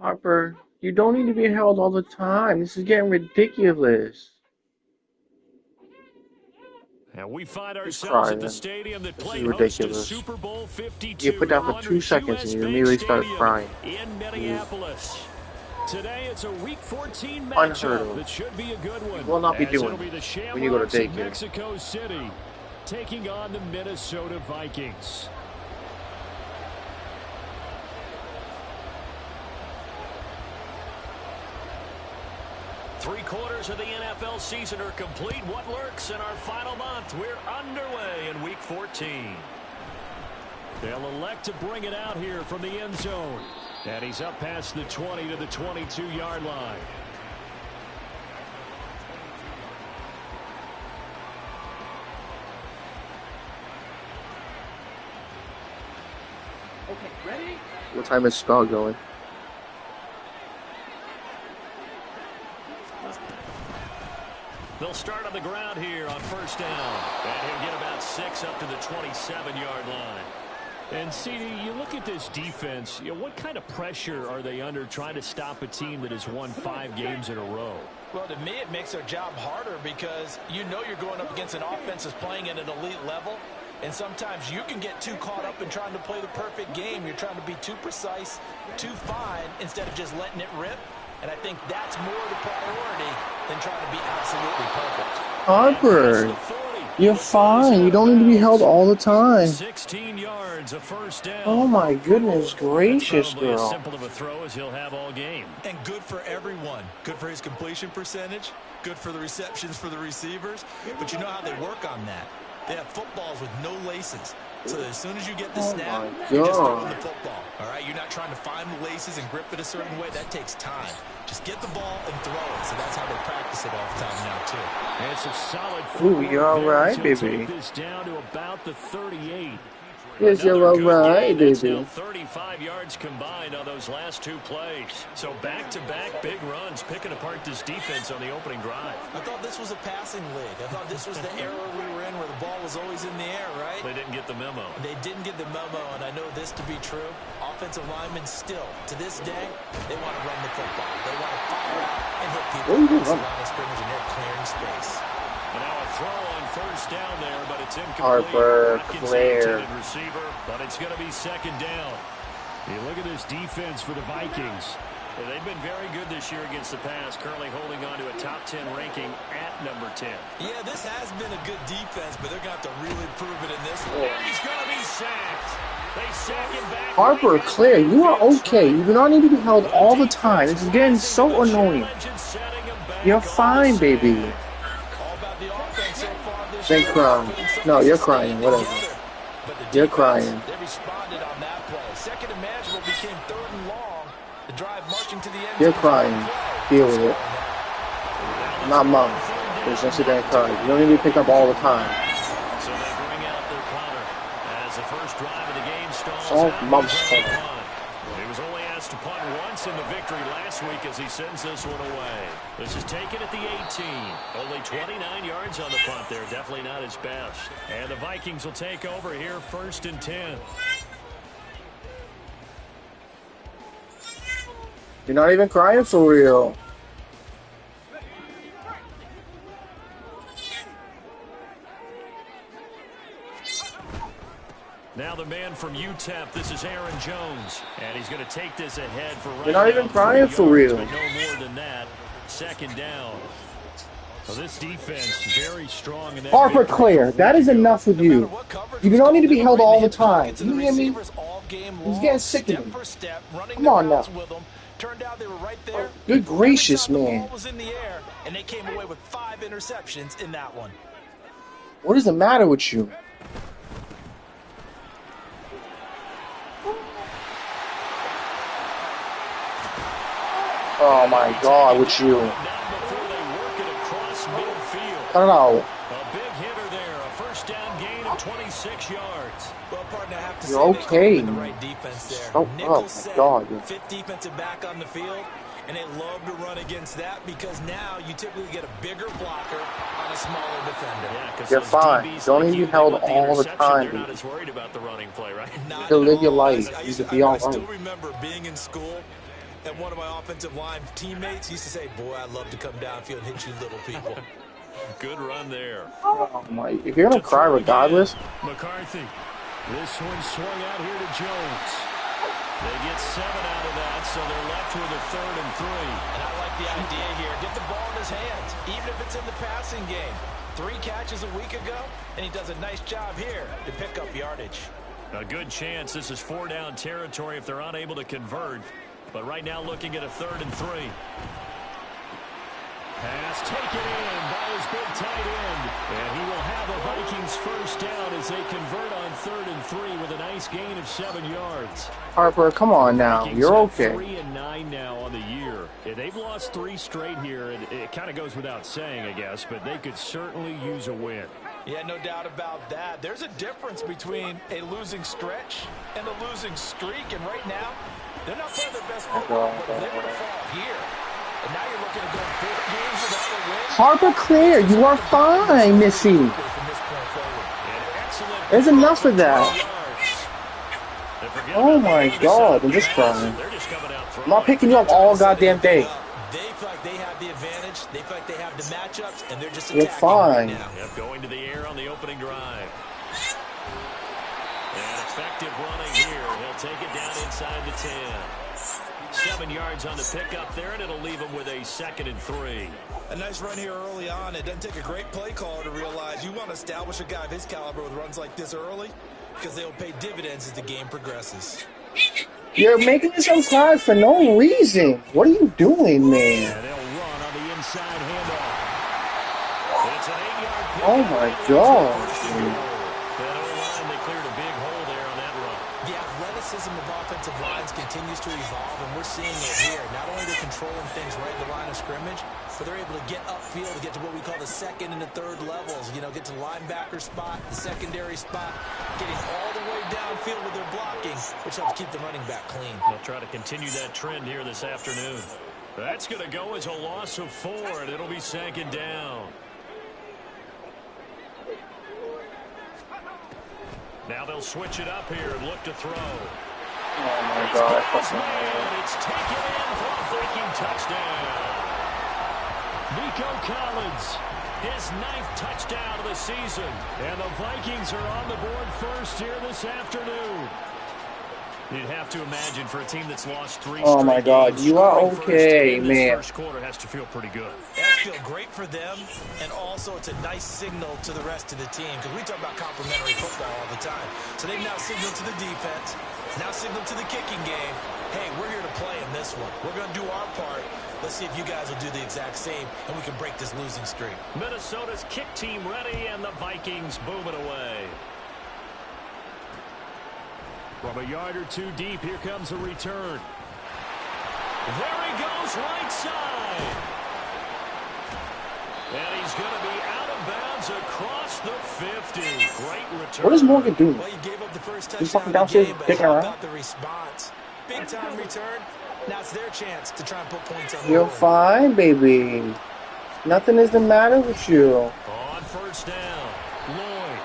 Harper, you don't need to be held all the time. This is getting ridiculous. And we find Just ourselves cry, at the man. stadium that This is played host to ridiculous. Super Bowl You get 52 put down here for 2 wonders seconds and US you Bank immediately start Stadium crying. in Minneapolis. Today it's a Week 14 Unheard matchup of. that should be a good You one. will not be As doing it'll be the it when you go to Shamrocks of daycare. Mexico City taking on the Minnesota Vikings. Three-quarters of the NFL season are complete. What lurks in our final month? We're underway in Week 14. They'll elect to bring it out here from the end zone. And he's up past the 20 to the 22-yard line. Okay, ready? What time is Scott going? They'll start on the ground here on first down. And he'll get about 6 up to the 27-yard line. And, CD, you look at this defense, what kind of pressure are they under trying to stop a team that has won 5 games in a row? Well, to me, it makes their job harder because you know you're going up against an offense that's playing at an elite level. And sometimes you can get too caught up in trying to play the perfect game. You're trying to be too precise, too fine, instead of just letting it rip. And I think that's more the priority than trying to be absolutely perfect. Harper, you're fine. You don't need to be held all the time. 16 yards, a first down. Oh my goodness gracious, That's probably as girl. simple of a throw as he'll have all game. And good for everyone. Good for his completion percentage. Good for the receptions for the receivers. But you know how they work on that. They have footballs with no laces. So that as soon as you get the snap, you're just throwing the football. All right? You're not trying to find the laces and grip it a certain way. That takes time. Just get the ball and throw it. So that's how they practice it all the time now, too. And it's a solid Ooh, you're all right, He'll baby. take this down to about the 38. Yes, you're Another all good right, game. That's baby. now 35 yards combined on those last 2 plays. So back-to-back big runs, picking apart this defense on the opening drive. I thought this was a passing league. I thought this was the era we were in where the ball was always in the air, right? They didn't get the memo. They didn't get the memo, and I know this to be true. Offensive linemen still, to this day, they want to run the football. They want to fire out and hit people across the line of scrimmage, and they're clearing space. And now a throw on first down there, but it's incomplete. Harper, Watkins, Claire. the intended receiver, but it's going to be second down. You look at this defense for the Vikings. Yeah, they've been very good this year against the pass, currently holding on to a top 10 ranking at number 10. Yeah, this has been a good defense, but they're going to have to really prove it in this one. And he's going to be sacked. They sack him back. Harper, Claire, you are okay. You do not need to be held all the time. This is getting so annoying. You're fine, baby. Then crying. No, you're crying. Whatever. You're crying. They responded on that play. Second and manageable became third and long. The drive marching to the end. You're crying. Deal with it. Not mom. Just don't sit there and cry. You don't need to be picked up all the time. So they bring out their punter as the first drive of the game stalls all out. mom's He fault. was only asked to punt once in the victory last week as he sends this one away. This is taken at the 18. Only 29 yards on the punt there. Definitely not his best. And the Vikings will take over here first and 10. You're not even crying for real. Now the man from UTEP, this is Aaron Jones. And he's going to take this ahead for right You're not even now, crying 3 for yards, real. but no more than that. Second down. Well, this defense very strong. In that Harper, victory Claire, for that is Rico. enough with you. You do not need to be held all the time. You hear me? He's getting sick of me. Come on now. Turned out they were right there. Good gracious, The man. ball was in the air, and they came away with 5 interceptions in that one. What is the matter with you? Oh my God, with you. Down before they work it across midfield. I don't know. A big hitter there. A first down gain of 26 yards. Well, partner, I have to You're say they okay. called in the right defense there. Oh, Nickel oh my set, God. fifth defensive back on the field, and they love to run against that because now you typically get a bigger blocker on a smaller defender. Yeah, 'cause You're those fine. DBs Don't like need to you, be they held want all the interception. time, They're not dude. as worried about the running play, right? Not To at live your all. life. I You used could to- be I all still right. remember being in school And one of my offensive line teammates used to say, boy, I'd love to come downfield and hit you little people. Good run there. Oh my! If you're gonna cry regardless. McCarthy. This one swung out here to Jones. They get 7 out of that, so they're left with a 3rd and 3. And I like the idea here. Get the ball in his hands, even if it's in the passing game. 3 catches a week ago, and he does a nice job here to pick up yardage. A good chance this is 4-down territory if they're unable to convert. But right now looking at a 3rd and 3. Pass taken in by his big tight end. And he will have a Vikings first down as they convert on 3rd and 3 with a nice gain of 7 yards. Harper, come on now. Vikings You're okay. 3-9 now on the year. Yeah, they've lost 3 straight here. It kind of goes without saying, I guess, but they could certainly use a win. Yeah, no doubt about that. There's a difference between a losing stretch and a losing streak. And right now, they're not playing their best football, but they would fall here. And now you're looking at going 4 games without a win. Harper Claire, you are fine, Missy. There's enough of that. Oh my God, I'm just crying. I'm not picking you up all goddamn day. They feel like they have the advantage. They feel like they have the matchups, and they're just You're attacking fine. right now. Yep, going to the air on the opening drive. And effective running here. He'll take it down inside the 10. 7 yards on the pickup there, and it'll leave him with a 2nd and 3. A nice run here early on. It doesn't take a great play caller to realize you want to establish a guy of his caliber with runs like this early because they'll pay dividends as the game progresses. You're making yourself cry for no reason. What are you doing, man? And they'll run on the inside handoff. It's an 8-yard pickup. Oh my God. That O-line, they cleared a big hole there on that run. The athleticism of offensive lines continues to evolve, and we're seeing it here. Not only they're controlling things right at the line of scrimmage, but they're able to get upfield to get to what we call the 2nd and the 3rd levels. You know, get to linebacker spot, the secondary spot, getting all the way downfield with their blocking, which helps keep the running back clean. They'll try to continue that trend here this afternoon. That's going to go as a loss of 4, and it'll be 2nd down. Now they'll switch it up here and look to throw. Oh my God. It's taken in for a breaking touchdown. Nico Collins, his 9th touchdown of the season. And the Vikings are on the board first here this afternoon. You'd have to imagine for a team that's lost 3 straight Oh my God, games, you are scoring okay, first in man. this first quarter has to feel pretty good. That feel great for them, and also it's a nice signal to the rest of the team because we talk about complementary football all the time. So they've now signaled to the defense, now signaled to the kicking game, hey, we're here to play in this one. We're going to do our part. Let's see if you guys will do the exact same, and we can break this losing streak. Minnesota's kick team ready, and the Vikings boom it away. From a yard or 2 deep, here comes a return. There he goes, right side. And he's going to be out of bounds across the 50. Great return. What is Morgan doing? Well, you gave up the first He's touchdown fucking of the downstairs game, but dicking how around. about the response? Big time return. Now it's their chance to try and put points on the You're board. fine, baby. Nothing is the matter with you. On first down, Lloyd.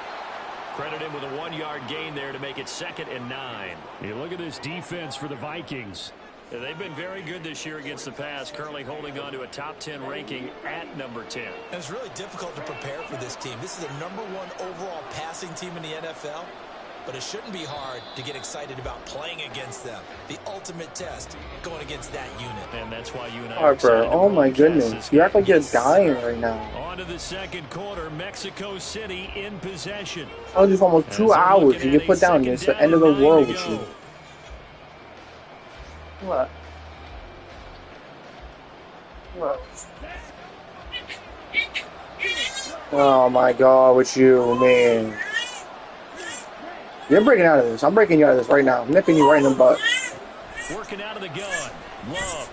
Credit him with a 1-yard gain there to make it 2nd and 9. You look at this defense for the Vikings. They've been very good this year against the pass, currently holding on to a top 10 ranking at number 10. And it's really difficult to prepare for this team. This is a number 1 overall passing team in the NFL, but it shouldn't be hard to get excited about playing against them. The ultimate test going against that unit. And that's why you and I are Harper, excited to oh my broadcast goodness. this You act game. like you're dying right now. On to the 2nd quarter, Mexico City in possession. I told you for almost 2 hours. You get put down. It's the end of the world with you. What? What? Oh my God, with you, man. You're breaking out of this. I'm breaking you out of this right now. I'm nipping you right in the butt. Working out of the gun. Love.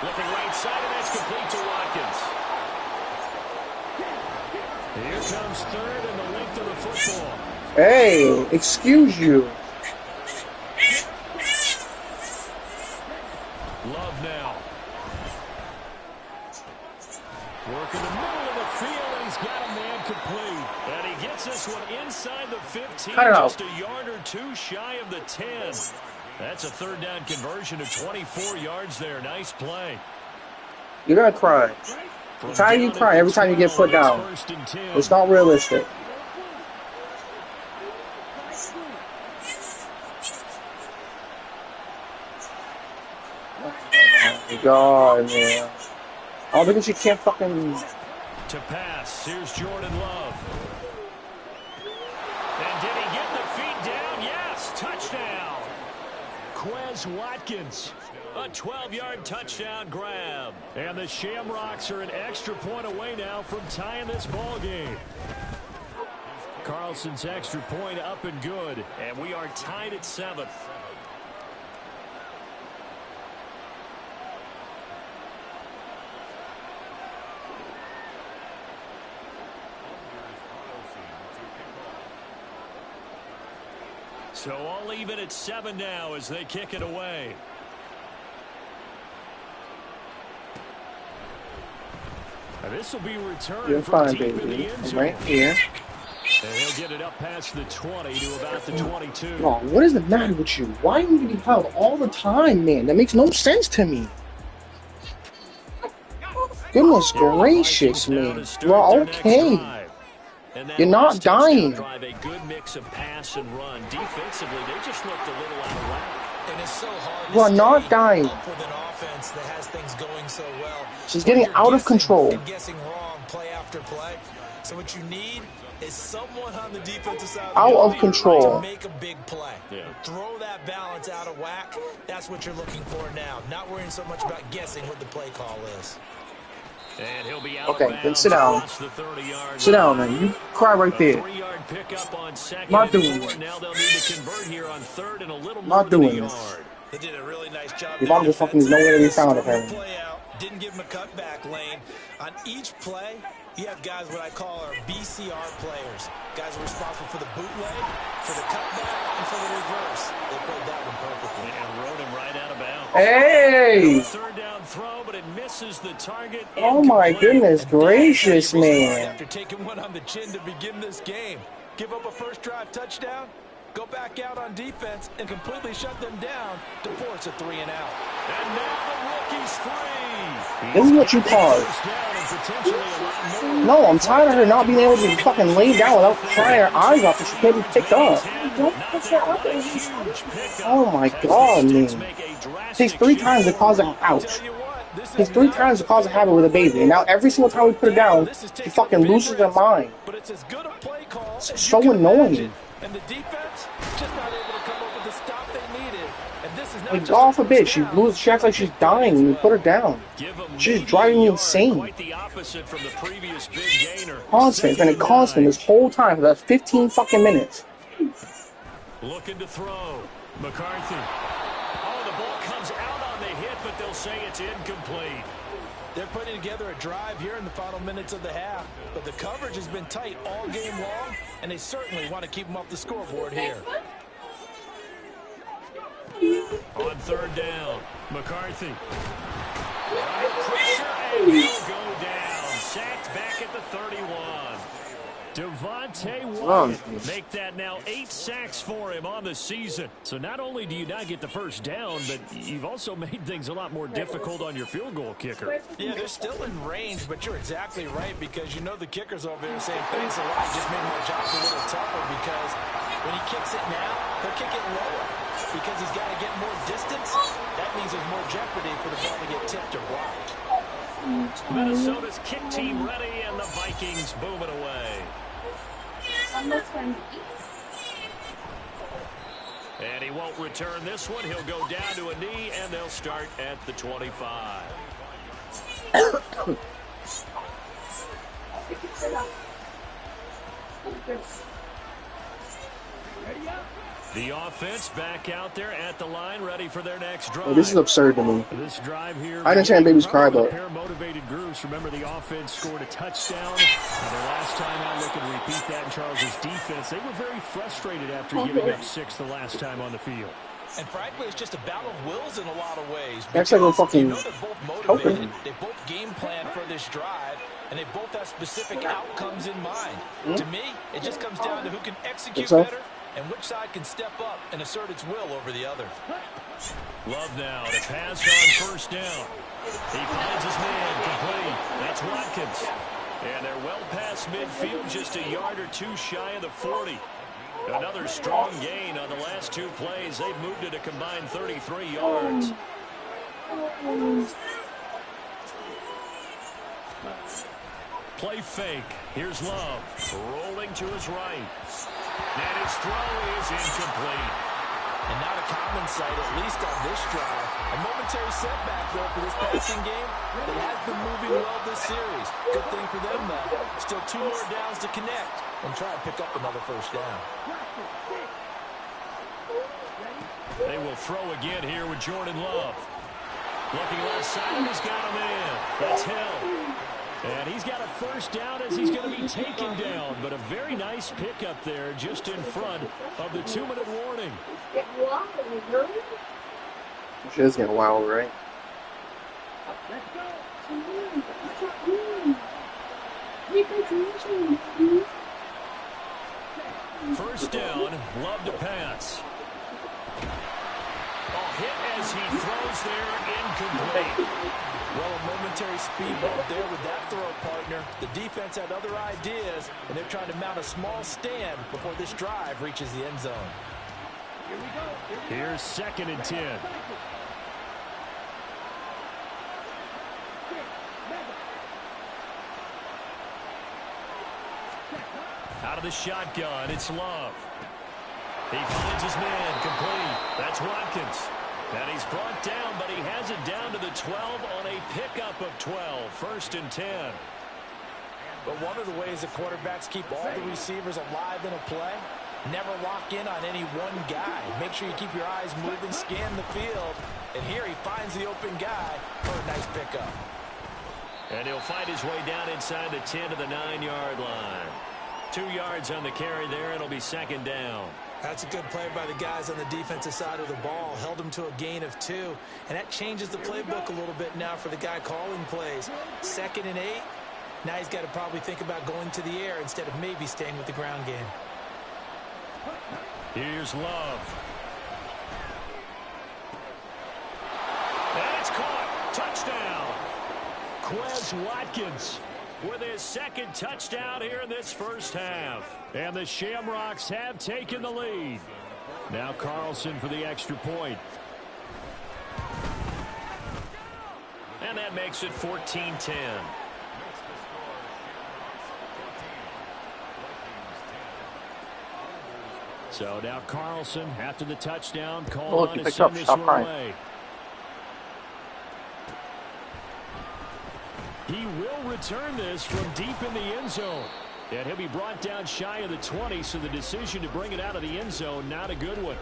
Looking right side, and that's complete to Watkins. Here comes 3rd and the length of the football. Hey, excuse you. Love now. Working the middle of the field, and he's got a man complete. And he gets this one inside the 15, Cut it out. just a yard or 2 shy of the 10. That's a third down conversion of 24 yards there. Nice play. You're gonna cry. I'm tired of you crying every time you get put down. It's not realistic. Oh my God, man. Oh, because she can't fucking... To pass, here's Jordan Love. And did he get the feet down? Yes, touchdown. Quez Watkins, a 12-yard touchdown grab. And the Shamrocks are an extra point away now from tying this ball game. Carlson's extra point up and good, and we are tied at 7. So all even at 7 now as they kick it away. This will be returned. You're from fine, deep in baby. the end I'm zone. right here. And he'll get it up past the 20 to about the 22. Oh, what is the matter with you? Why are you getting held all the time, man? That makes no sense to me. Goodness gracious, man. Well, okay. You're not dying. Drive a good mix of pass and run. Defensively, they just looked a little out of whack. And it's so hard You are not dying. up with an offense that has things going so well. She's getting out of control. And guessing wrong play after play. So what you need is someone on the defensive side Out of control. to make a big play. Yeah. Throw that balance out of whack. That's what you're looking for now. Not worrying so much about guessing what the play call is. And he'll be out Okay, of then sit down. bounds across the 30-yard Sit down, line. man. You cry right there. 3-yard pickup on second Not and doing 4. it. Now they'll need to convert here on third and a little Not more than a doing it. yard. They did a really nice job. Your mom just fucking is nowhere to be found, apparently. Play out, didn't give him a cutback lane. On each play, you have guys what I call our BCR players. Guys are responsible for the bootleg, for the cutback, and for the reverse. They played that one perfectly. And rode him right out of bounds. Hey! Third down throw, but it misses the target. Oh my goodness gracious, man. After taking one on the chin to begin this game, give up a first drive touchdown, go back out on defense and completely shut them down to force a 3 and out. And now the rookie's free. This is what you call. No, I'm tired of her not being able to fucking lay down without crying her eyes off and she can't be picked up. Oh my God, man. It takes 3 times to cause a ouch. It takes 3 times to cause a habit with a baby. And now every single time we put her down, she fucking loses her mind. It's so annoying. And the defense just not able to come up with the stop they needed. And this is not Like, God forbid, she acts like she's dying and we put her down. She's driving me insane. Quite the opposite from the previous big gainer. Constant. It's been a constant this whole time for that 15 fucking minutes. Looking to throw. McCarthy. Oh, the ball comes out on the hit, but they'll say it's incomplete. They're putting together a drive here in the final minutes of the half, but the coverage has been tight all game long, and they certainly want to keep them off the scoreboard here. On third down, McCarthy. Under pressure, and he'll go down. Sacked back at the 31. Devontae Wyatt make that now 8 sacks for him on the season. So not only do you not get the first down, but you've also made things a lot more difficult on your field goal kicker. Yeah, they're still in range, but you're exactly right because you know the kickers over there saying thanks a lot. Just made my job a little tougher because when he kicks it now, he'll kick it lower because he's got to get more distance. That means there's more jeopardy for the ball to get tipped or blocked. Minnesota's kick team ready, and the Vikings boom it away. And he won't return this one. He'll go down to a knee, and they'll start at the 25. The offense back out there at the line, ready for their next drive. Oh, this is absurd to me. This drive here, I understand babies cry, but pair of motivated groups. Remember, the offense scored a touchdown. Their last time out, looking to repeat that in Charles's defense. They were very frustrated after giving up 6 the last time on the field. And frankly, it's just a battle of wills in a lot of ways. That's like a fucking they're both motivated. They both game plan for this drive, and they both have specific outcomes in mind. To me, it just comes down to who can execute better and which side can step up and assert its will over the other. Love now to pass on first down. He finds his man complete. That's Watkins. And they're well past midfield, just a yard or two shy of the 40. Another strong gain on the last two plays. They've moved it a combined 33 yards. Play fake. Here's Love. Rolling to his right. And his throw is incomplete. And not a common sight, at least on this drive. A momentary setback, though, for this passing game that has been moving well this series. Good thing for them, though. Still 2 more downs to connect and try and pick up another first down. They will throw again here with Jordan Love. Looking left side, he's got a man. That's Hill. And he's got a first down as he's going to be taken down. But a very nice pickup there just in front of the 2-minute warning. She is getting wild, right? First down, Love to pass. Hit as he throws there, incomplete. Well, a momentary speed bump there with that throw, partner. The defense had other ideas, and they're trying to mount a small stand before this drive reaches the end zone. Here's 2nd and 10. Out of the shotgun, it's Love. He finds his man complete. That's Watkins. And he's brought down, but he has it down to the 12 on a pickup of 12. 1st and 10. But one of the ways that quarterbacks keep all the receivers alive in a play, never lock in on any one guy. Make sure you keep your eyes moving, scan the field. And here he finds the open guy for a nice pickup. And he'll fight his way down inside the 10 to the 9-yard line. 2 yards on the carry there. It'll be 2nd down. That's a good play by the guys on the defensive side of the ball. Held him to a gain of 2. And that changes the playbook a little bit now for the guy calling plays. 2nd and 8. Now he's got to probably think about going to the air instead of maybe staying with the ground game. Here's Love. And it's caught. Touchdown. Quez Watkins with his 2nd touchdown here in this first half. And the Shamrocks have taken the lead. Now Carlson for the extra point. And that makes it 14-10. So now Carlson, after the touchdown, called on to send this one away. He will return this from deep in the end zone. And he'll be brought down shy of the 20, so the decision to bring it out of the end zone, not a good one.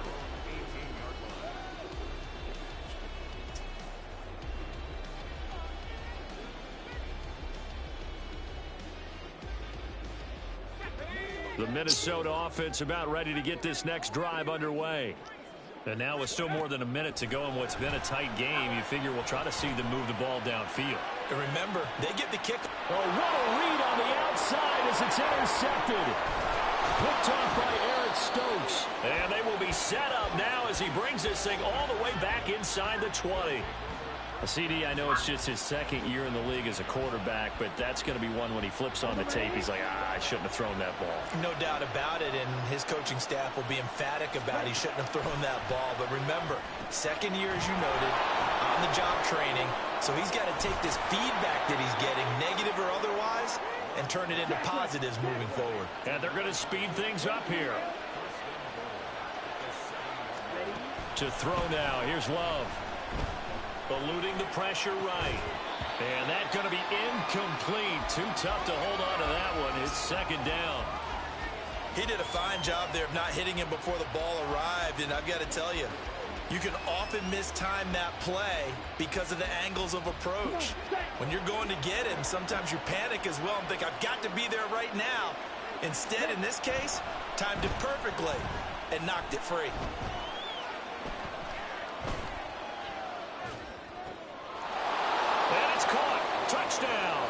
The Minnesota offense about ready to get this next drive underway. And now with still more than a minute to go in what's been a tight game, you figure we'll try to see them move the ball downfield. And remember, they get the kick. Oh, what a read on the outside as it's intercepted. Picked off by Eric Stokes. And they will be set up now as he brings this thing all the way back inside the 20. CD, I know it's just his 2nd year in the league as a quarterback, but that's going to be one when he flips on the tape. He's like, I shouldn't have thrown that ball. No doubt about it, and his coaching staff will be emphatic about he shouldn't have thrown that ball. But remember, 2nd year, as you noted, on-the-job training, so he's got to take this feedback that he's getting, negative or otherwise, and turn it into positives moving forward. And they're going to speed things up here. To throw now, here's Love. Eluding the pressure right. And that's going to be incomplete. Too tough to hold on to that one. It's 2nd down. He did a fine job there of not hitting him before the ball arrived. And I've got to tell you, you can often mistime that play because of the angles of approach. When you're going to get him, sometimes you panic as well and think, I've got to be there right now. Instead, in this case, timed it perfectly and knocked it free. And it's caught. Touchdown.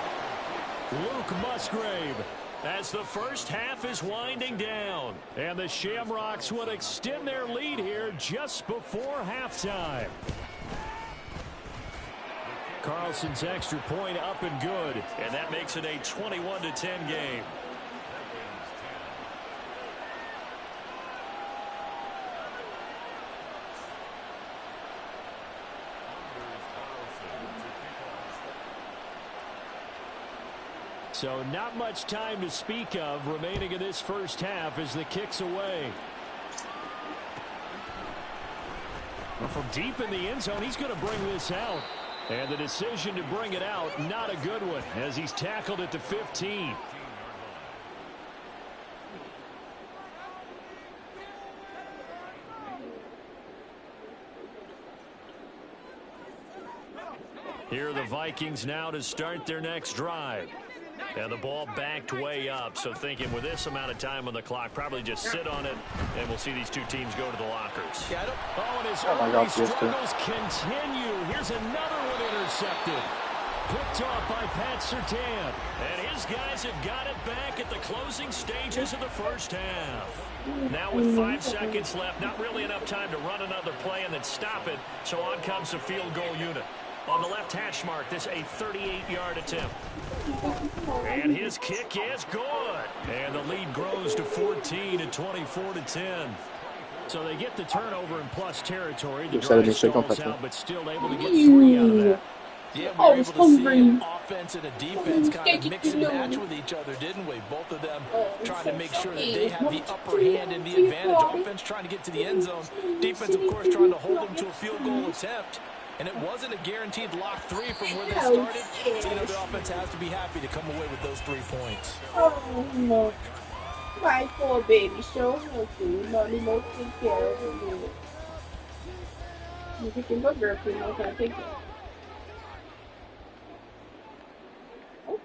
Luke Musgrave as the first half is winding down. And the Shamrocks would extend their lead here just before halftime. Carlson's extra point up and good. And that makes it a 21-10 game. So not much time to speak of remaining in this first half as the kick's away. From deep in the end zone, he's going to bring this out. And the decision to bring it out, not a good one, as he's tackled at the 15. Here are the Vikings now to start their next drive. And the ball backed way up, so thinking with this amount of time on the clock, probably just sit on it, and we'll see these two teams go to the lockers. And his early struggles continue. Here's another one intercepted. Picked off by Pat Surtain. And his guys have got it back at the closing stages of the first half. Now with 5 seconds left, not really enough time to run another play and then stop it, so on comes the field goal unit. On the left hash mark, this a 38-yard attempt. And his kick is good. And the lead grows to 14 at 24-10. So they get the turnover in plus territory. The drive stalls out, but still able to get 3 out of that. Yeah, we were able to see an offense and a defense kind of mix and match with each other, didn't we? Both of them trying to make sure that they have the upper hand and the advantage. Offense trying to get to the end zone. Defense, of course, trying to hold them to a field goal attempt. And it wasn't a guaranteed lock 3 from where they started. So, you know, the offense has to be happy to come away with those 3 points. Oh, no. My poor baby. Show her food. Mommy knows to take care of her. You're picking my girl food. Now can I take it? Oh,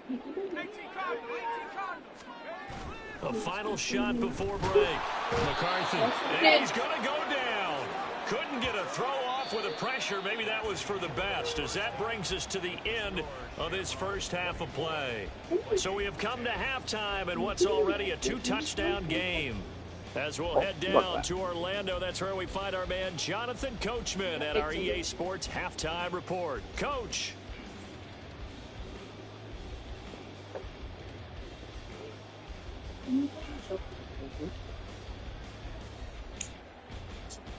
a final shot before break. McCarthy. And he's going to go down. Couldn't get a throw off with the pressure. Maybe that was for the best, as that brings us to the end of this first half of play. So we have come to halftime in what's already a 2-touchdown game. As we'll head down to Orlando, that's where we find our man Jonathan Coachman at our EA Sports Halftime Report. Coach.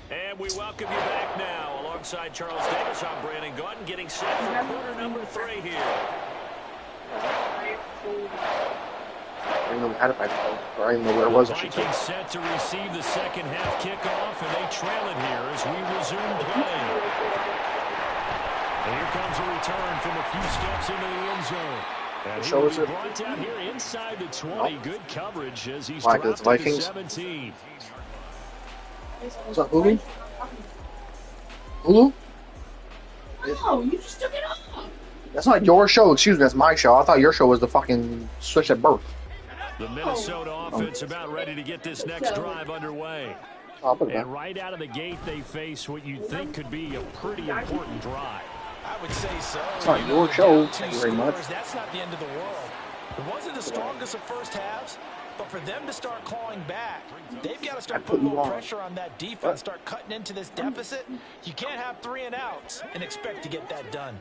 And we welcome you back now. Alongside Charles Davis, I'm Brandon Gordon, getting set for quarter number 3 here. I didn't know we had it by default, or I didn't know where it was. Vikings set to receive the second half kickoff, and they trail it here as we resume play. And here comes a return from a few steps into the end zone. And he will be brought down here inside the 20. Good coverage as he's dropped to the 17. What's up, Hulu? Hulu? Oh, you just took it off. That's not your show. Excuse me, that's my show. I thought your show was the fucking switch at birth. The Minnesota offense about ready to get this next drive underway. And right out of the gate, they face what you think could be a pretty important drive. I would say so. It's not your show. Thank you very much. That's not the end of the world. It wasn't the strongest of first halves, but for them to start clawing back, they've got to start putting more pressure on that defense, start cutting into this deficit. You can't have 3 and outs and expect to get that done.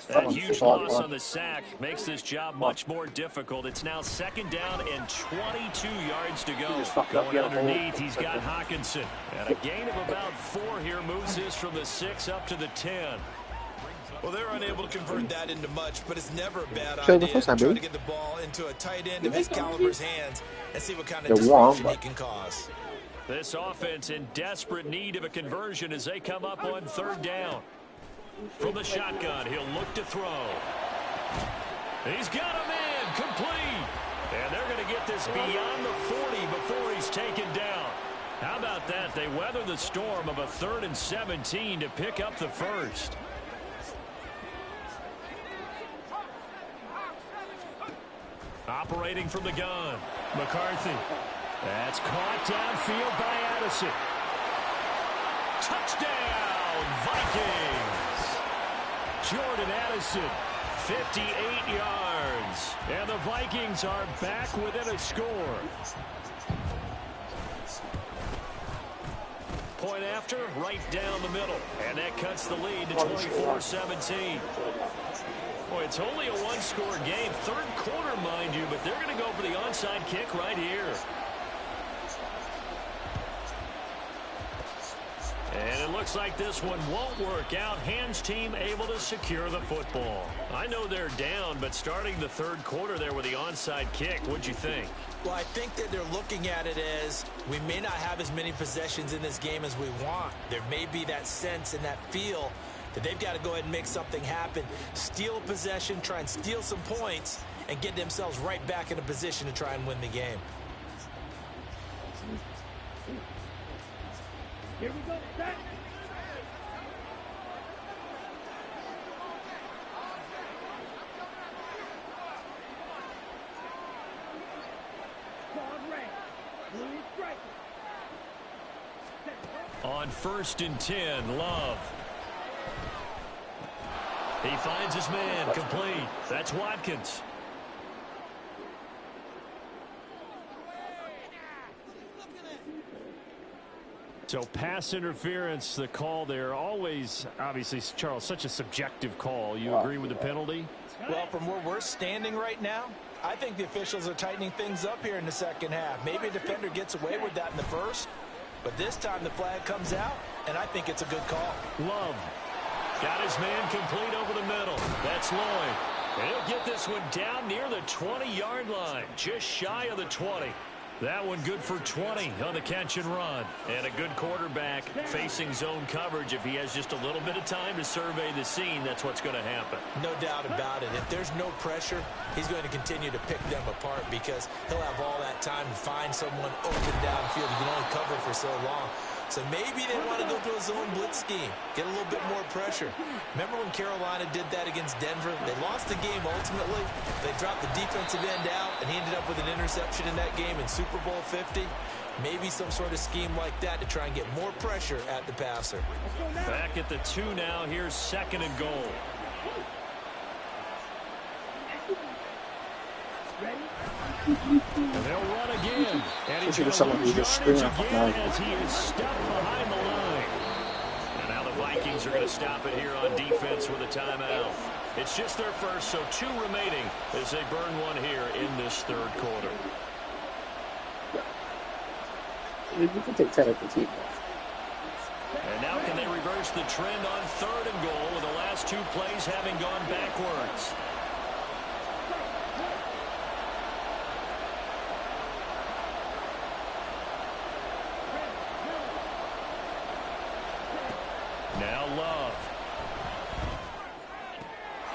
That huge loss on the sack makes this job much more difficult. It's now 2nd down and 22 yards to go. Going underneath, he's got Hawkinson. And a gain of about 4 here moves this from the 6 up to the 10. Well, they're unable to convert that into much, but it's never a bad idea to try to get the ball into a tight end of his caliber's hands and see what kind of disruption he can cause. This offense in desperate need of a conversion as they come up on 3rd down. From the shotgun, he'll look to throw. He's got a man complete. And they're going to get this beyond the 40 before he's taken down. How about that? They weather the storm of a 3rd and 17 to pick up the first. Operating from the gun, McCarthy. That's caught downfield by Addison. Touchdown, Vikings! Jordan Addison 58 yards. And the Vikings are back within a score. Point after, right down the middle. And that cuts the lead to 24-17. Boy, it's only a one-score game. Third quarter, mind you, but they're going to go for the onside kick right here. And it looks like this one won't work out. Hands team able to secure the football. I know they're down, but starting the third quarter there with the onside kick, what'd you think? Well, I think that they're looking at it as we may not have as many possessions in this game as we want. There may be that sense and that feel that they've got to go ahead and make something happen, steal a possession, try and steal some points, and get themselves right back in a position to try and win the game. Here we go. Back. On 1st and 10, Love. He finds his man, complete. That's Watkins. So pass interference, the call there. Always, obviously, Charles, such a subjective call. You agree with the penalty? Well, from where we're standing right now, I think the officials are tightening things up here in the second half. Maybe a defender gets away with that in the first, but this time the flag comes out, and I think it's a good call. Love got his man complete over the middle. That's Lloyd. And he'll get this one down near the 20-yard line, just shy of the 20. That one good for 20 on the catch and run. And a good quarterback facing zone coverage. If he has just a little bit of time to survey the scene, that's what's going to happen. No doubt about it. If there's no pressure, he's going to continue to pick them apart because he'll have all that time to find someone open downfield. He can only cover for so long. So maybe they want to go to a zone blitz scheme, get a little bit more pressure. Remember when Carolina did that against Denver? They lost the game ultimately. They dropped the defensive end out, and he ended up with an interception in that game in Super Bowl 50. Maybe some sort of scheme like that to try and get more pressure at the passer. Back at the 2 now. Here's 2nd and goal. And they'll run again. And he's going to lose yardage again as he is stuck behind the line. And now the Vikings are going to stop it here on defense with a timeout. It's just their first, so 2 remaining as they burn one here in this third quarter. You can take 10 at the team. And now can they reverse the trend on 3rd and goal with the last 2 plays having gone backwards? Now Love.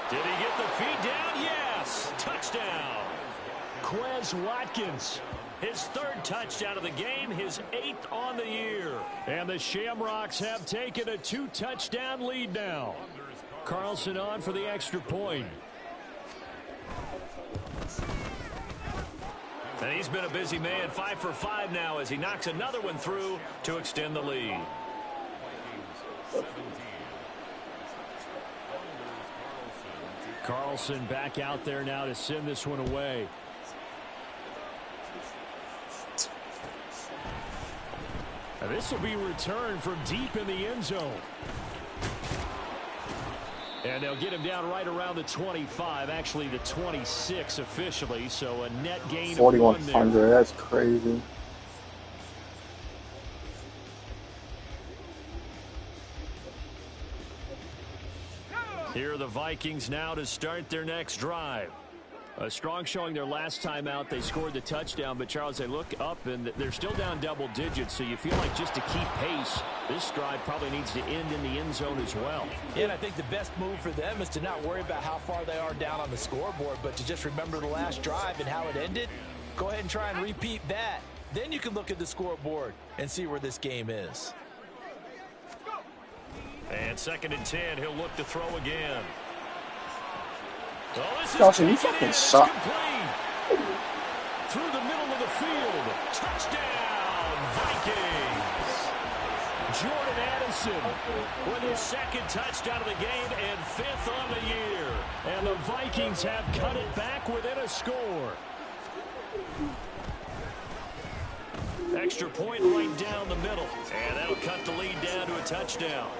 Did he get the feet down? Yes. Touchdown. Quez Watkins. His 3rd touchdown of the game, his 8th on the year. And the Shamrocks have taken a 2-touchdown lead now. Carlson on for the extra point. And he's been a busy man, 5 for 5 now as he knocks another one through to extend the lead. Carlson back out there now to send this one away. Now this will be returned from deep in the end zone. And they'll get him down right around the 25, actually the 26 officially, so a net gain of 4,100, that's crazy. Here are the Vikings now to start their next drive. A strong showing their last time out. They scored the touchdown, but Charles, they look up and they're still down double digits, so you feel like just to keep pace, this drive probably needs to end in the end zone as well. Yeah, and I think the best move for them is to not worry about how far they are down on the scoreboard, but to just remember the last drive and how it ended. Go ahead and try and repeat that. Then you can look at the scoreboard and see where this game is. And 2nd and 10, he'll look to throw again. Oh, this Carlson, you fucking suck. Through the middle of the field. Touchdown, Vikings. Jordan Addison with his second touchdown of the game and 5th on the year. And the Vikings have cut it back within a score. Extra point right down the middle. And that'll cut the lead down to a touchdown.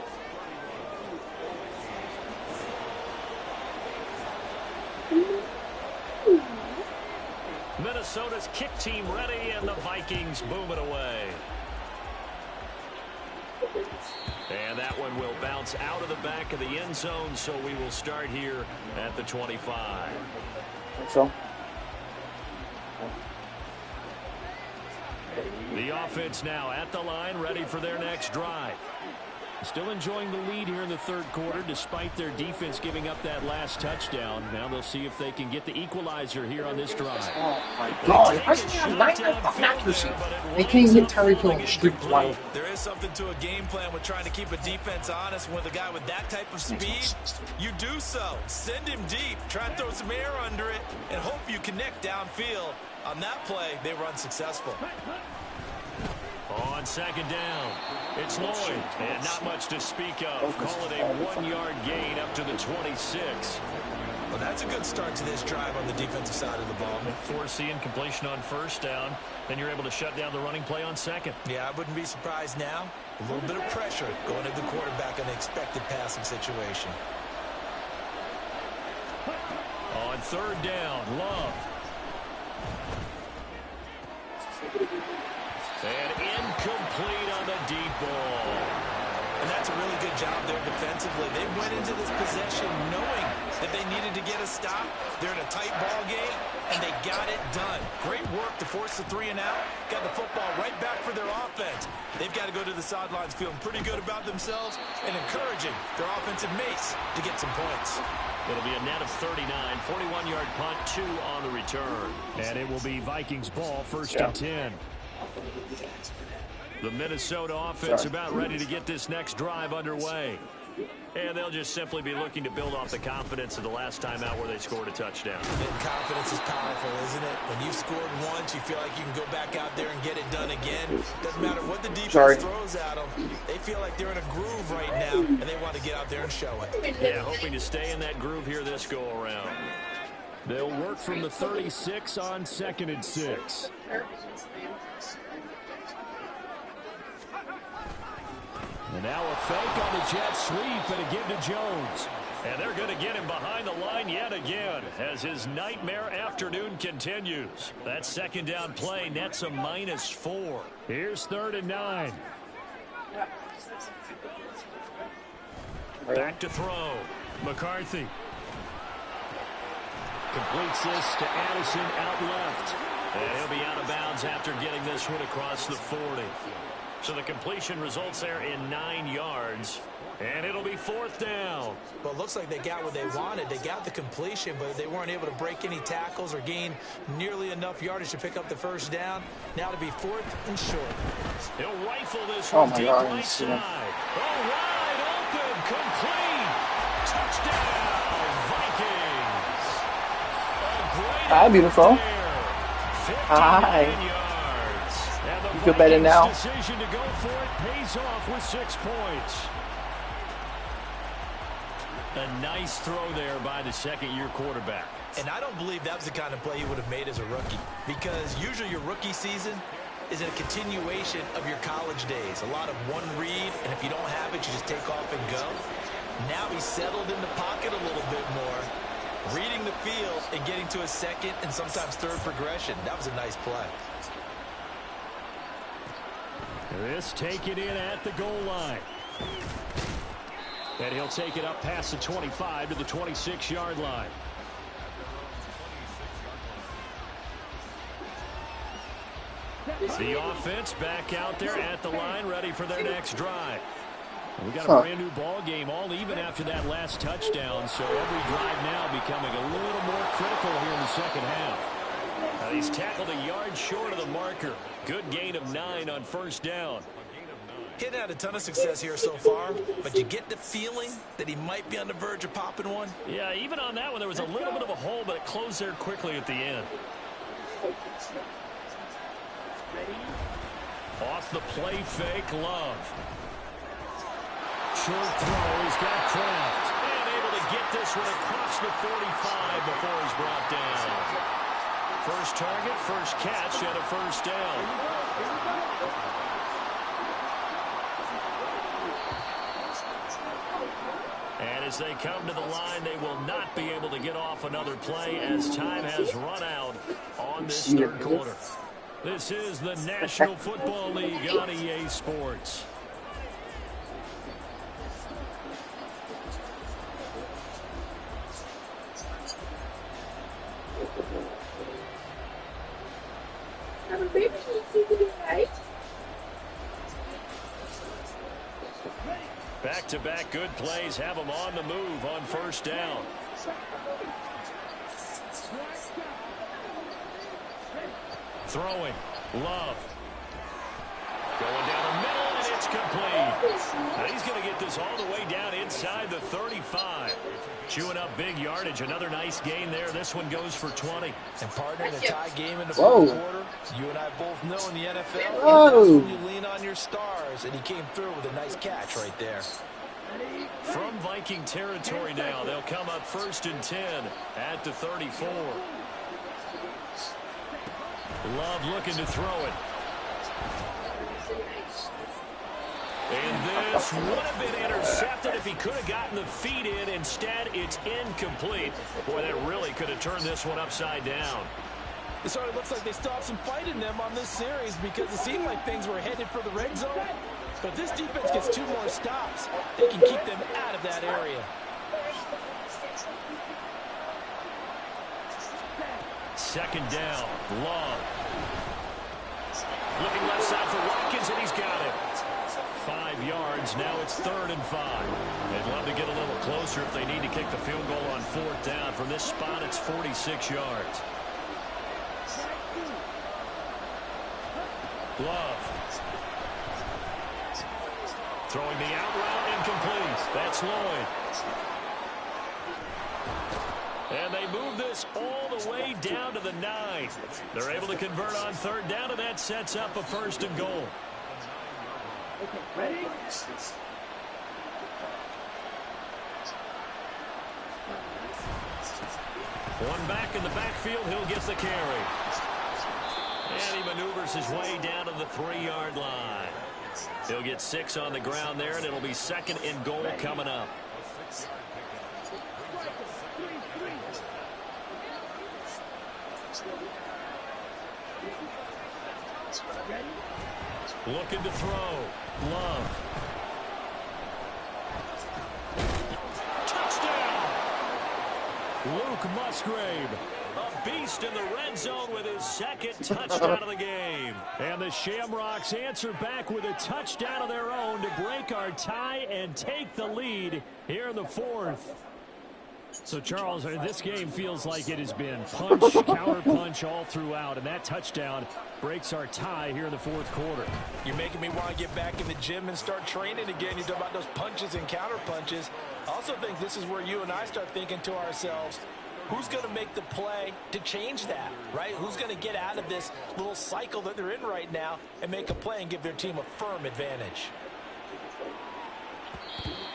Minnesota's kick team ready, and the Vikings boom it away. And that one will bounce out of the back of the end zone, so we will start here at the 25. So. The offense now at the line, ready for their next drive. Still enjoying the lead here in the third quarter, despite their defense giving up that last touchdown. Now they'll see if they can get the equalizer here on this drive. Oh my God! I should have 99 fucking accuracy. They can't even hit Tyreek Hill on the street twice. There is something to a game plan with trying to keep a defense honest. With a guy with that type of speed, you do so. Send him deep, try and throw some air under it, and hope you connect downfield. On that play, they were unsuccessful. On second down, it's Lloyd, and not much to speak of. Call it a 1-yard gain up to the 26. Well, that's a good start to this drive on the defensive side of the ball. Foreseeing completion on first down, then you're able to shut down the running play on second. Yeah, I wouldn't be surprised now. A little bit of pressure going to the quarterback in the expected passing situation. On third down, Love. And incomplete on the deep ball. And that's a really good job there defensively. They went into this possession knowing that they needed to get a stop. They're in a tight ball game, and they got it done. Great work to force the 3 and out. Got the football right back for their offense. They've got to go to the sidelines feeling pretty good about themselves and encouraging their offensive mates to get some points. It'll be a net of 39, 41-yard punt, 2 on the return. And it will be Vikings ball, first and 10. The Minnesota offense about ready to get this next drive underway. And they'll just simply be looking to build off the confidence of the last time out where they scored a touchdown. And confidence is powerful, isn't it? When you've scored once, you feel like you can go back out there and get it done again. Doesn't matter what the defense throws at them. They feel like they're in a groove right now, and they want to get out there and show it. Yeah, hoping to stay in that groove here this go-around. They'll work from the 36 on second and 6. And now a fake on the jet sweep, and again to Jones. And they're going to get him behind the line yet again as his nightmare afternoon continues. That second down play nets a -4. Here's 3rd and 9. Back to throw. McCarthy. Completes this to Addison out left. And he'll be out of bounds after getting this one across the 40. So the completion results there in 9 yards. And it'll be 4th down. Well, it looks like they got what they wanted. They got the completion, but they weren't able to break any tackles or gain nearly enough yardage to pick up the first down. Now to be 4th and short. He'll rifle this one deep right side. Oh, wide open, complete. Touchdown, Vikings. Hi, beautiful. Hi. You feel better now? Decision to go for it pays off with 6 points. A nice throw there by the second-year quarterback. And I don't believe that was the kind of play he would have made as a rookie, because usually your rookie season is a continuation of your college days. A lot of one read, and if you don't have it, you just take off and go. Now he's settled in the pocket a little bit more, reading the field and getting to a second and sometimes third progression. That was a nice play. This taken in at the goal line. And he'll take it up past the 25 to the 26-yard line. The offense back out there at the line, ready for their next drive. We got a brand new ball game, all even after that last touchdown, so every drive now becoming a little more critical here in the second half. He's tackled a yard short of the marker. Good gain of 9 on first down. He hadn't had a ton of success here so far, but you get the feeling that he might be on the verge of popping one. Yeah, even on that one, there was a little bit of a hole, but it closed there quickly at the end. Off the play fake, Love. short throw. He's got Kraft. And able to get this one across the 45 before he's brought down. First target, first catch, and a first down. And as they come to the line, they will not be able to get off another play as time has run out on this third quarter. This is the National Football League on EA Sports. Back-to-back good plays have them on the move on first down. Throwing. Love. Going down the middle, and it's complete. Now he's going to get this all the way down inside the 35. Chewing up big yardage. Another nice gain there. This one goes for 20. And partner, in a tie game in the fourth quarter, you and I both know in the NFL, when you lean on your stars, and he came through with a nice catch right there. From Viking territory now, they'll come up 1st and 10 at the 34. Love looking to throw it. And this would have been intercepted if he could have gotten the feet in. Instead, it's incomplete. Boy, that really could have turned this one upside down. It sort of looks like they still have some fight in them on this series because it seemed like things were headed for the red zone. But if this defense gets 2 more stops, they can keep them out of that area. Second down, Love. Looking left side for Watkins, and he's got it. 5 yards, now it's 3rd and 5. They'd love to get a little closer if they need to kick the field goal on 4th down. From this spot, it's 46 yards. Love. Throwing the out route, incomplete. That's Lloyd. And they move this all the way down to the 9. They're able to convert on 3rd down, and that sets up a 1st and goal. Okay, ready? One back in the backfield, he'll get the carry. And he maneuvers his way down to the 3-yard line. He'll get 6 on the ground there, and it'll be 2nd and goal coming up. Looking to throw. Love. Touchdown! Luke Musgrave, a beast in the red zone with his 2nd touchdown of the game. And the Shamrocks answer back with a touchdown of their own to break our tie and take the lead here in the 4th. So, Charles, this game feels like it has been punch, counter-punch all throughout, and that touchdown breaks our tie here in the 4th quarter. You're making me want to get back in the gym and start training again. You talk about those punches and counter-punches. I also think this is where you and I start thinking to ourselves, who's going to make the play to change that, right? Who's going to get out of this little cycle that they're in right now and make a play and give their team a firm advantage?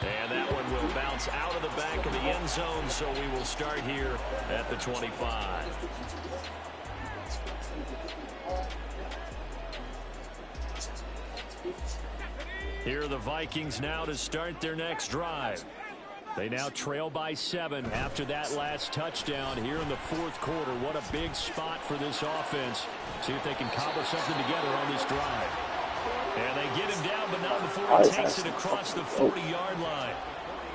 And that one will bounce out of the back of the end zone, so we will start here at the 25. Here are the Vikings now to start their next drive. They now trail by 7 after that last touchdown here in the 4th quarter. What a big spot for this offense. See if they can cobble something together on this drive. And they get him down, but not before he takes it across the 40-yard line.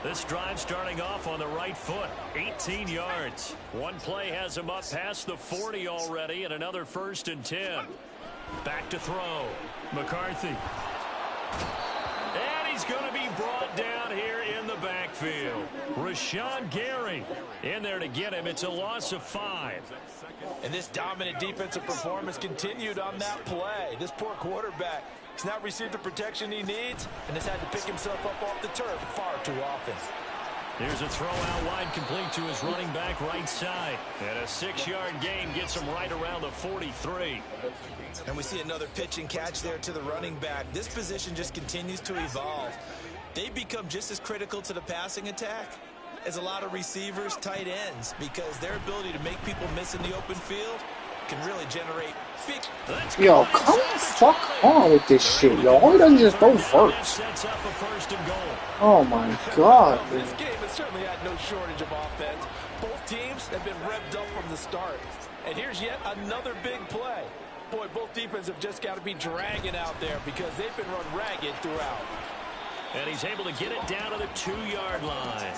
This drive starting off on the right foot, 18 yards. One play has him up past the 40 already, and another 1st and 10. Back to throw. McCarthy. And he's going to be brought down here in the backfield. Rashawn Gary in there to get him. It's a loss of 5. And this dominant defensive performance continued on that play. This poor quarterback has not received the protection he needs and has had to pick himself up off the turf far too often. Here's a throw out wide, complete to his running back right side. And a 6-yard gain gets him right around the 43. And we see another pitch and catch there to the running back. This position just continues to evolve. they become just as critical to the passing attack as a lot of receivers, tight ends, because their ability to make people miss in the open field can really generate big... Yo, come the fuck on with this shit, yo. All he does is just throw first. Oh my god, dude. This game has certainly had no shortage of offense. Both teams have been revved up from the start. And here's yet another big play. Boy, both defenses have just got to be dragging out there because they've been run ragged throughout. And he's able to get it down to the 2-yard line.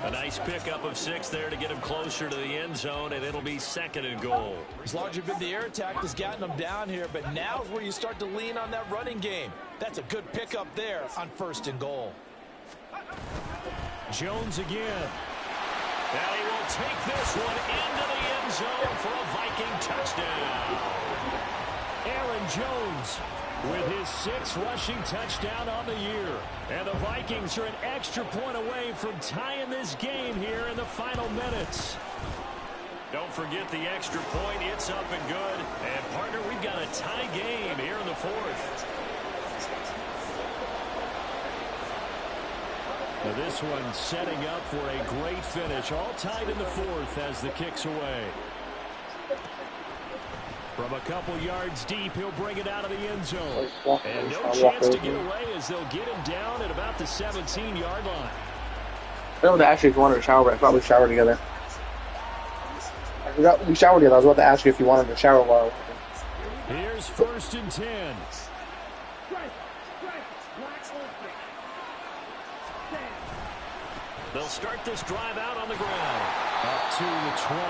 A nice pickup of 6 there to get him closer to the end zone, and it'll be 2nd and goal. As long as you've been the air attack has gotten them down here, but now is where you start to lean on that running game. That's a good pickup there on 1st and goal. Jones again. Now he will take this one into the end zone for a Viking touchdown. Aaron Jones with his 6th rushing touchdown on the year. And the Vikings are an extra point away from tying this game here in the final minutes. Don't forget the extra point. It's up and good. And, partner, we've got a tie game here in the 4th. Now this one setting up for a great finish. All tied in the 4th as the kick's away. From a couple yards deep, he'll bring it out of the end zone. And no chance to get away as they'll get him down at about the 17-yard line. I don't know actually if you wanted to shower, but I thought we showered together. I forgot we showered together. I was about to ask you if you wanted to shower while. Here's 1st and 10. They'll start this drive out on the ground. Up to the 20.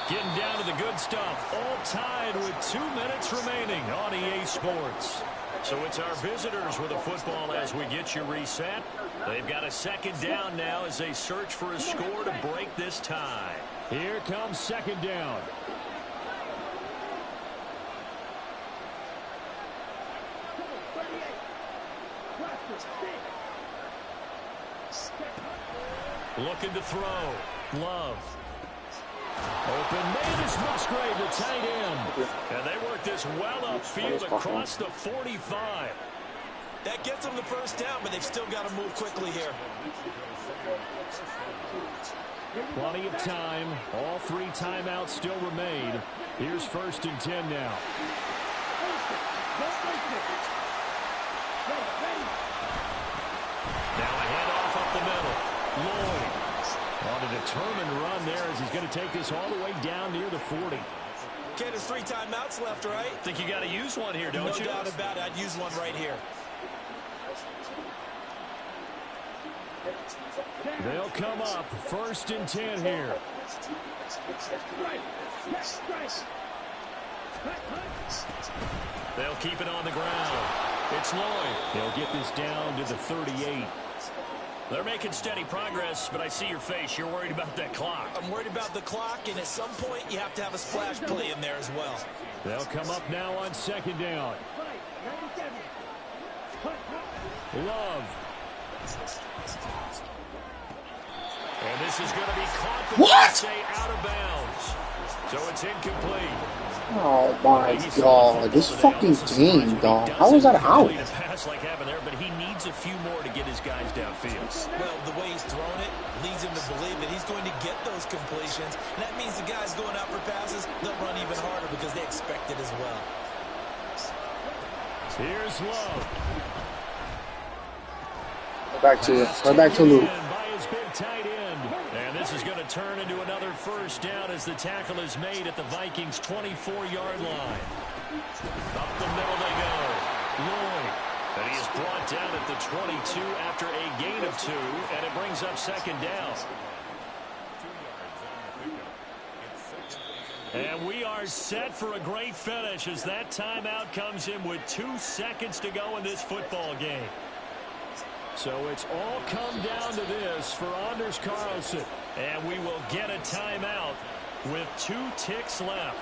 Getting down to the good stuff. All tied with 2 minutes remaining on EA Sports. So it's our visitors with the football as we get you reset. They've got a 2nd down now as they search for a score to break this tie. Here comes 2nd down. Looking to throw. Love. Open Mavis Musgrave, the tight end. And they work this well upfield across the 45. That gets them the 1st down, but they've still got to move quickly here. Plenty of time. All 3 timeouts still remain. Here's 1st and 10 now. Now a handoff up the middle. Lloyd. On a determined run there as he's going to take this all the way down near the 40. Okay, there's 3 timeouts left, right? Think you got to use one here, don't you? No doubt about it. I'd use one right here. They'll come up 1st and 10 here. They'll keep it on the ground. It's Lloyd. They'll get this down to the 38. They're making steady progress, but I see your face. You're worried about that clock. I'm worried about the clock, and at some point, you have to have a splash play in there as well. They'll come up now on 2nd down. Love. And this is going to be caught. What? Stay out of bounds. So it's incomplete. Oh my god, this fucking game, dog. How is that out? Pass like happened there, but he needs a few more to get his guys downfield. Well, the way he's thrown it leads him to believe that he's going to get those completions. And that means the guys going out for passes, they'll run even harder because they expect it as well. Here's Love. Right back to Luke. By his big tight end. And this is going to turn into another 1st down as the tackle is made at the Vikings' 24-yard line. Up the middle they go. Lloyd. And he is brought down at the 22 after a gain of 2, and it brings up 2nd down. And we are set for a great finish as that timeout comes in with 2 seconds to go in this football game. So it's all come down to this for Anders Carlson. And we will get a timeout with 2 ticks left.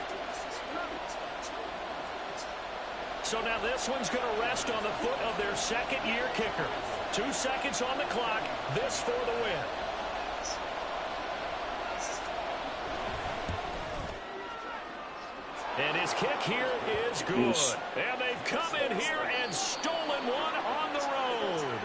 So now this one's going to rest on the foot of their 2nd-year kicker. 2 seconds on the clock. This for the win. And his kick here is good. And they've come in here and stolen one on the road.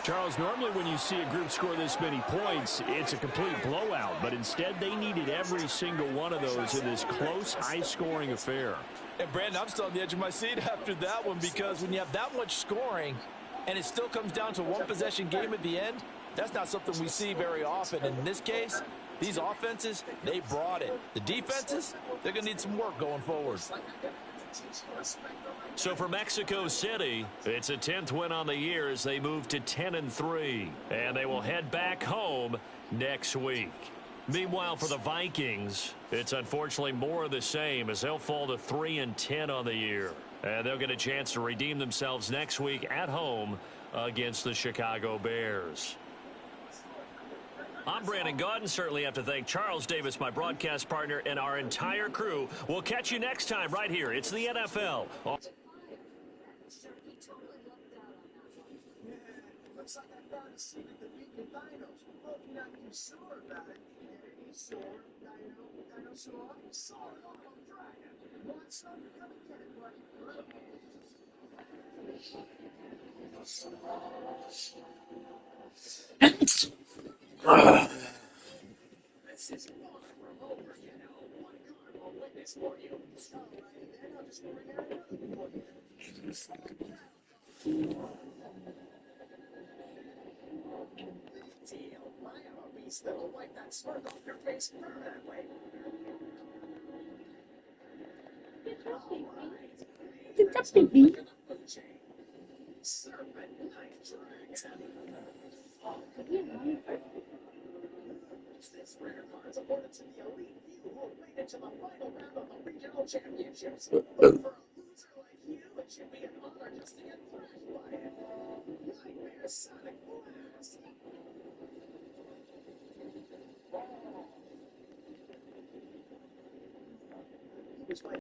Charles, normally when you see a group score this many points, it's a complete blowout. But instead, they needed every single one of those in this close, high-scoring affair. And, Brandon, I'm still on the edge of my seat after that one because when you have that much scoring and it still comes down to one-possession game at the end, that's not something we see very often. And in this case, these offenses, they brought it. The defenses, they're going to need some work going forward. So for Mexico City, it's a 10th win on the year as they move to 10-3. And they will head back home next week. Meanwhile, for the Vikings, it's unfortunately more of the same as they'll fall to 3-10 on the year. And they'll get a chance to redeem themselves next week at home against the Chicago Bears. I'm Brandon Gaudin. Certainly have to thank Charles Davis, my broadcast partner, and our entire crew. We'll catch you next time right here. It's the NFL.